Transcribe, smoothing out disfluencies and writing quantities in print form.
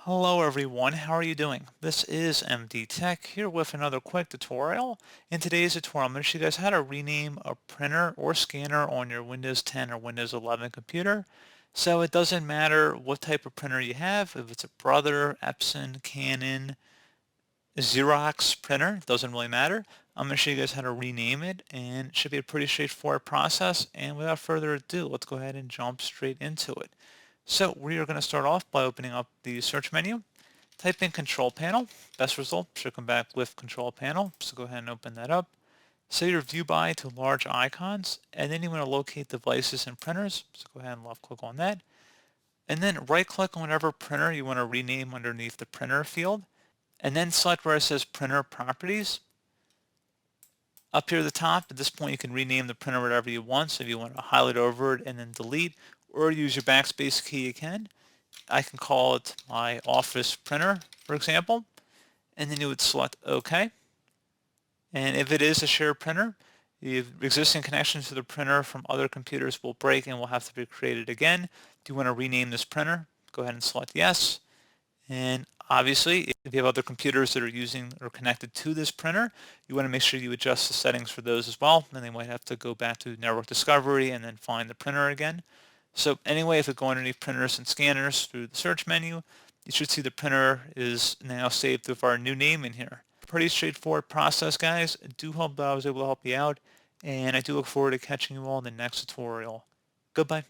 Hello everyone, how are you doing? This is MD Tech here with another quick tutorial. In today's tutorial, I'm going to show you guys how to rename a printer or scanner on your Windows 10 or Windows 11 computer. So it doesn't matter what type of printer you have, if it's a Brother, Epson, Canon, Xerox printer, it doesn't really matter. I'm going to show you guys how to rename it, and it should be a pretty straightforward process. And without further ado, let's go ahead and jump straight into it. So we are going to start off by opening up the search menu. Type in Control Panel. Best result should come back with Control Panel. So go ahead and open that up. Set your view by to large icons, and then you want to locate devices and printers. So go ahead and left click on that. And then right click on whatever printer you want to rename underneath the printer field. And then select where it says Printer Properties. Up here at the top, at this point you can rename the printer whatever you want. So if you want to highlight over it and then delete, or use your backspace key, you can. I can call it my office printer, for example, and then you would select OK. And if it is a shared printer, the existing connections to the printer from other computers will break and will have to be created again. Do you want to rename this printer? Go ahead and select yes. And obviously, if you have other computers that are using or connected to this printer, you want to make sure you adjust the settings for those as well. And they might have to go back to network discovery and then find the printer again. So anyway, if we go underneath printers and scanners through the search menu, you should see the printer is now saved with our new name in here. Pretty straightforward process, guys. I do hope that I was able to help you out, and I do look forward to catching you all in the next tutorial. Goodbye.